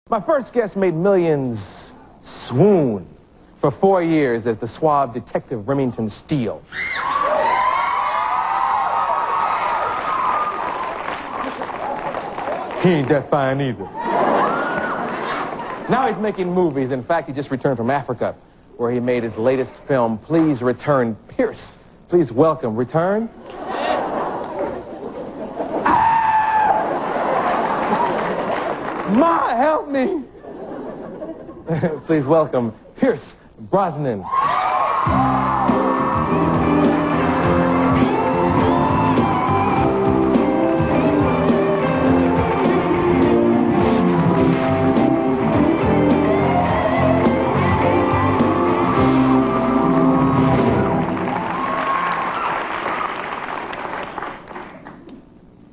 My first guest made millions swoon for 4 years as the suave detective Remington Steele. He ain't that fine either. Now he's making movies. In fact, he just returned from Africa, where he made his latest film, Please Return Pierce. Please welcome, return. Ma, help me! Please welcome Pierce Brosnan.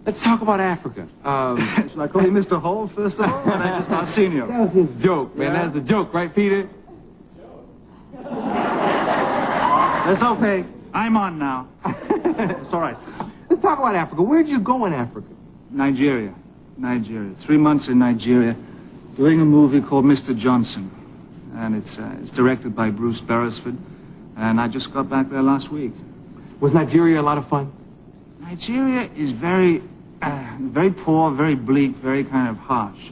Let's talk about Africa. Should I call you Mr. Hall first of all, or I just Arsenio? That was his joke, man. Yeah. That's a joke, right, Peter? That's okay. I'm on now. It's all right. Let's talk about Africa. Where'd you go in Africa? Nigeria. 3 months in Nigeria, doing a movie called Mr. Johnson. And it's directed by Bruce Beresford. And I just got back there last week. Was Nigeria a lot of fun? Nigeria is very poor, very bleak, very kind of harsh.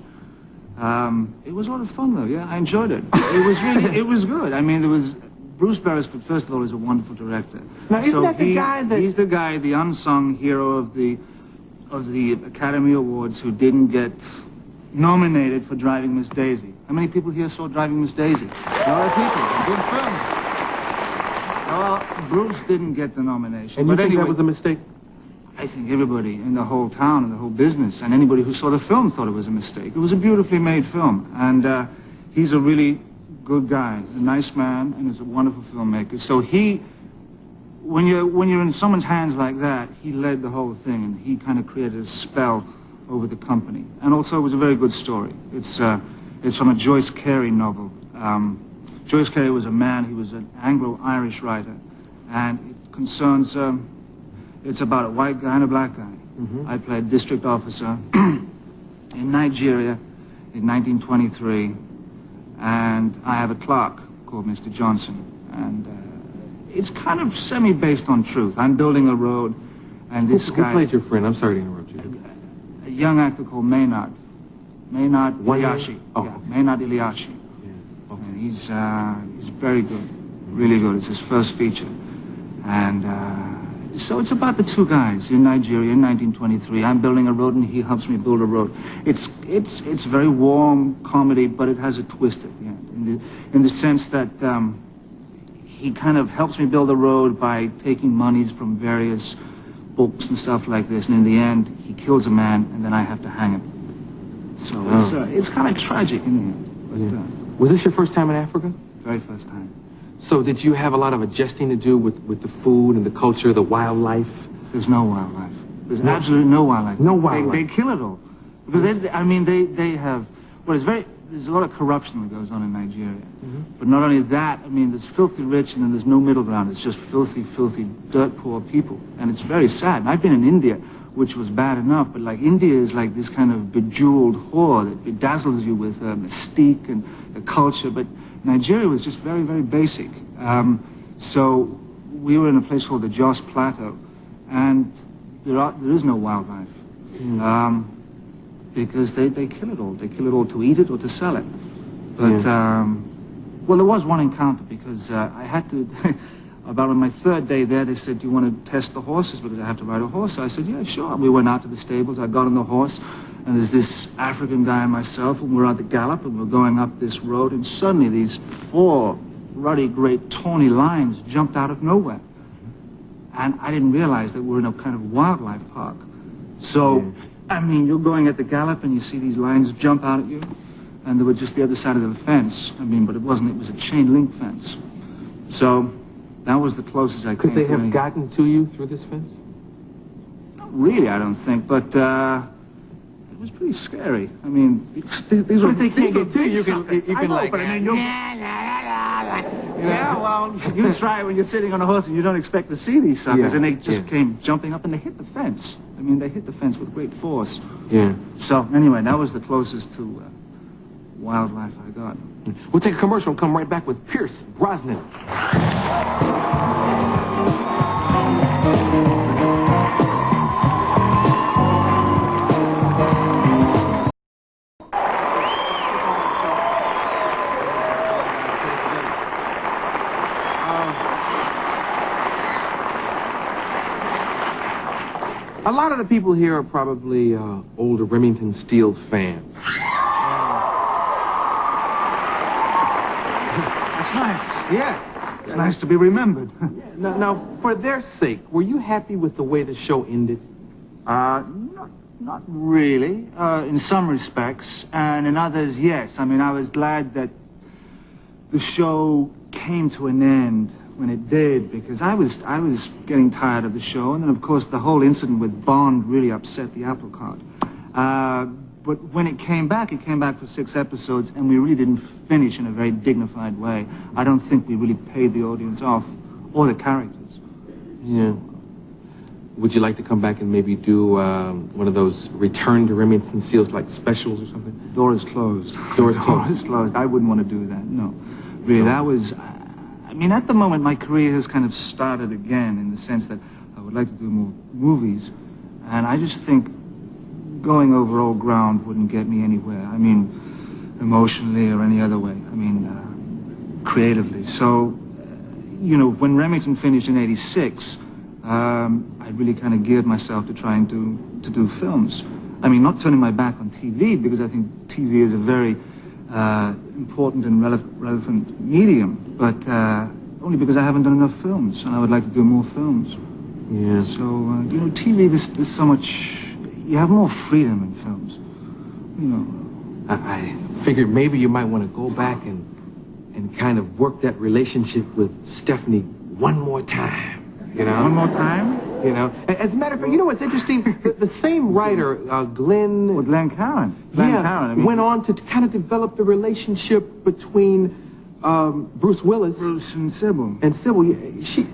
It was a lot of fun, though. Yeah, I enjoyed it. It was good. I mean, Bruce Beresford, first of all, is a wonderful director. Now, isn't that the guy that... He's the guy, the unsung hero of the Academy Awards who didn't get nominated for Driving Miss Daisy. How many people here saw Driving Miss Daisy? A lot of people. Good film. Well, Bruce didn't get the nomination. And you think that was a mistake? I think everybody in the whole town and the whole business and anybody who saw the film thought it was a mistake. It was a beautifully made film, and he's a really good guy, a nice man, and is a wonderful filmmaker. So when you're in someone's hands like that, he led the whole thing, and he kind of created a spell over the company. And also, it was a very good story. It's from a Joyce Carey novel. Joyce Carey was a man. He was an Anglo-Irish writer, and it concerns. It's about a white guy and a black guy. Mm-hmm. I played district officer in Nigeria in 1923, and I have a clerk called Mr. Johnson, and it's kind of semi-based on truth. I'm building a road, and this guy... Who played your friend? I'm sorry to interrupt you. A young actor called Maynard Iliashi. Oh. Yeah, Maynard Iliashi. Yeah. Okay. And he's very good, really good. It's his first feature, and... So it's about the two guys in Nigeria in 1923. I'm building a road, and he helps me build a road. It's very warm comedy, but it has a twist at the end, in the sense that he kind of helps me build a road by taking monies from various books and stuff like this, and in the end, he kills a man, and then I have to hang him. So it's kind of tragic in the end. But, was this your first time in Africa? Very first time. So did you have a lot of adjusting to do with the food and the culture, the wildlife? There's no wildlife. There's absolutely no wildlife. No wildlife. They kill it all. Because they have, well, there's a lot of corruption that goes on in Nigeria. Mm-hmm. But not only that, I mean, there's filthy rich and then there's no middle ground. It's just filthy, dirt poor people. And it's very sad. And I've been in India, which was bad enough, but like India is like this kind of bejeweled whore that bedazzles you with mystique and the culture. But Nigeria was just very, very basic. So we were in a place called the Jos Plateau, and there is no wildlife. Because they kill it all. They kill it all to eat it or to sell it. But, well, there was one encounter because I had to, about on my third day there, they said, do you want to test the horses because I have to ride a horse? So I said, yeah, sure. We went out to the stables. I got on the horse, and there's this African guy and myself, and we're at the gallop, and we're going up this road, and suddenly these 4 ruddy, great, tawny lions jumped out of nowhere. And I didn't realize that we're in a kind of wildlife park. So, I mean, you're going at the gallop, and you see these lions jump out at you, and they were just the other side of the fence. I mean, but it wasn't, it was a chain link fence. So, that was the closest I came to Could they have gotten to you through this fence? Not really, I don't think, but it was pretty scary. I mean, these were... But if they can't get to you, you can like... But I mean, yeah, well, you try when you're sitting on a horse and you don't expect to see these suckers, and they just came jumping up and they hit the fence. I mean, they hit the fence with great force. Yeah. So, anyway, that was the closest to wildlife I got. We'll take a commercial and come right back with Pierce Brosnan. A lot of the people here are probably older Remington Steele fans. That's nice. Yes. It's nice to be remembered. Now, for their sake, were you happy with the way the show ended? Not really. In some respects, and in others, yes. I mean, I was glad that the show came to an end when it did, because I was getting tired of the show, and then of course the whole incident with Bond really upset the apple cart. But when it came back for 6 episodes, and we really didn't finish in a very dignified way. I don't think we really paid the audience off, or the characters. Yeah. Would you like to come back and maybe do one of those return to Remington Steele's like specials or something? Door is closed. Door is closed. Door is closed. I wouldn't want to do that, no. Really, that was... I mean, at the moment, my career has kind of started again in the sense that I would like to do more movies. And I just think going over old ground wouldn't get me anywhere. I mean, emotionally or any other way. I mean, creatively. So, you know, when Remington finished in '86, I really kind of geared myself to trying to do films. I mean, not turning my back on TV, because I think TV is a very important and relevant medium, but only because I haven't done enough films, and I would like to do more films. Yeah. So, you know, TV, there's so much... You have more freedom in films, you know. I figured maybe you might want to go back and kind of work that relationship with Stephanie one more time, you know? One more time? You know, as a matter of fact, you know what's interesting? The same writer, Glenn... With Glenn Cowan. Glenn Cowan, I mean, went on to kind of develop the relationship between Bruce Willis... Bruce and Sybil. And Sybil. She...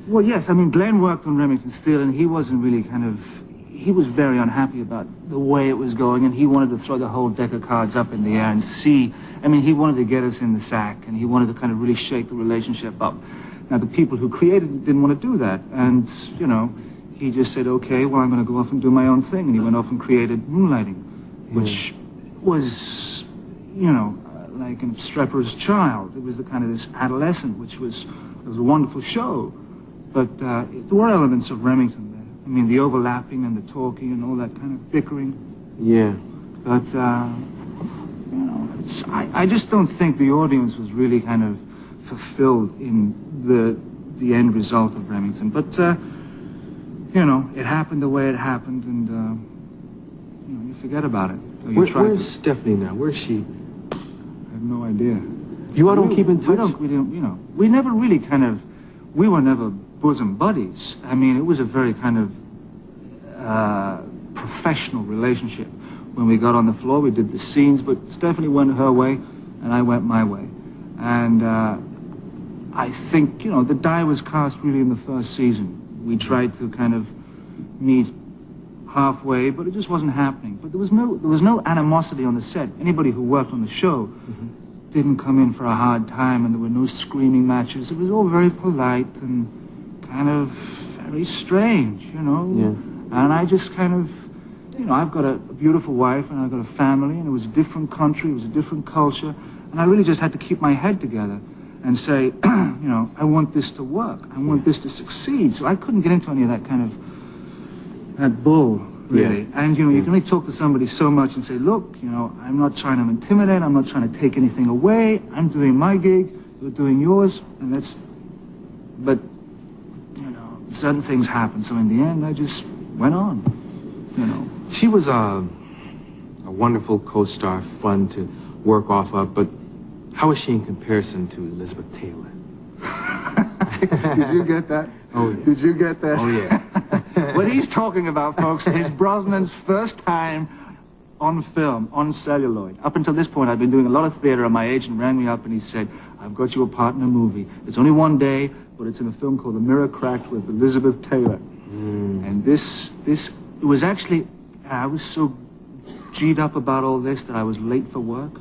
Well, yes, I mean, Glenn worked on Remington Steele, and he wasn't really kind of... He was very unhappy about the way it was going, and he wanted to throw the whole deck of cards up in the air and see... I mean, he wanted to get us in the sack, and he wanted to kind of really shake the relationship up. Now, the people who created it didn't want to do that, and, you know, he just said, okay, well, I'm going to go off and do my own thing, and he went off and created Moonlighting, which was, you know, like a strepper's child. It was the kind of this adolescent, which was, it was a wonderful show, but there were elements of Remington there. I mean, the overlapping and the talking and all that kind of bickering. Yeah. But, you know, I just don't think the audience was really kind of fulfilled in the end result of Remington. But, you know, it happened the way it happened, and, you know, you forget about it. Where's Stephanie now? Where's she? I have no idea. You all don't keep in touch? We don't, you know, we never really kind of, we were never bosom buddies. I mean, it was a very kind of professional relationship. When we got on the floor, we did the scenes, but Stephanie went her way, and I went my way. And I think, you know, the die was cast really in the first season. We tried to kind of meet halfway, but it just wasn't happening. But there was no animosity on the set. Anybody who worked on the show didn't come in for a hard time, and there were no screaming matches. It was all very polite and kind of very strange, you know. Yeah. And I just kind of, you know, I've got a beautiful wife, and I've got a family, and it was a different country, it was a different culture, and I really just had to keep my head together and say, you know, I want this to work. I want this to succeed. So I couldn't get into any of that kind of, that bull, really. Yeah. And, you know, you can only talk to somebody so much and say, look, you know, I'm not trying to intimidate, I'm not trying to take anything away, I'm doing my gig, you're doing yours, and that's, but, you know, certain things happen. So in the end, I just went on, you know. She was a wonderful co-star, fun to work off of, but how is she in comparison to Elizabeth Taylor? Did you get that? Oh, yeah. Did you get that? Oh, yeah. What he's talking about, folks, is Brosnan's first time on film, on celluloid. Up until this point, I've been doing a lot of theater, and my agent rang me up and he said, I've got you a part in a movie. It's only one day, but it's in a film called The Mirror Cracked with Elizabeth Taylor. And this, it was actually, I was so G'd up about all this that I was late for work.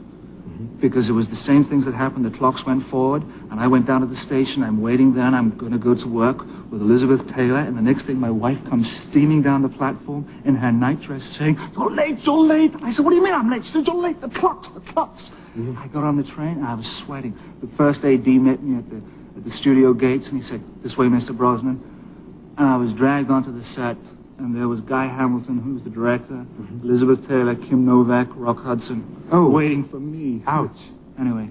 because it was the same things that happened. The clocks went forward, and I went down to the station. I'm waiting there, and I'm going to go to work with Elizabeth Taylor, and the next thing, my wife comes steaming down the platform in her nightdress saying, "You're late, you're late." I said, "What do you mean I'm late?" She said, "You're late, the clocks." I got on the train, and I was sweating. The first AD met me at the studio gates, and he said, "This way, Mr. Brosnan." And I was dragged onto the set, and there was Guy Hamilton, who was the director, Elizabeth Taylor, Kim Novak, Rock Hudson, waiting for me. Ouch. Anyway,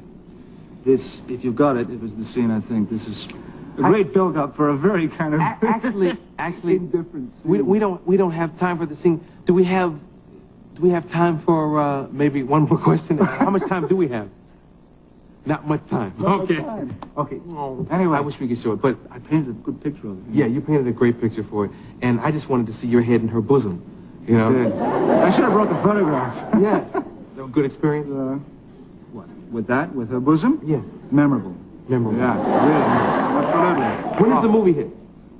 this, if you've got it, it was the scene, I think. This is a great build-up for a very kind of Actually, indifferent scene. we don't have time for the scene. Do we have time for maybe one more question? How much time do we have? Not much time. Okay. Okay. Anyway. I wish we could show it, but I painted a good picture of it. yeah, you painted a great picture for it, and I just wanted to see your head in her bosom. You know? Good. I should have brought the photograph. Yes. That was a good experience. What? With that? With her bosom? Yeah. Memorable. Memorable. Yeah, really. Absolutely. When does the movie hit?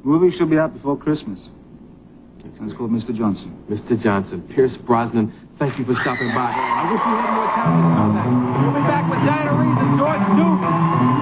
Movie should be out before Christmas. It's called Mr. Johnson. Mr. Johnson, Pierce Brosnan, thank you for stopping by. I wish we had more time to show that. We'll be back with Diana Reeves and George Duke.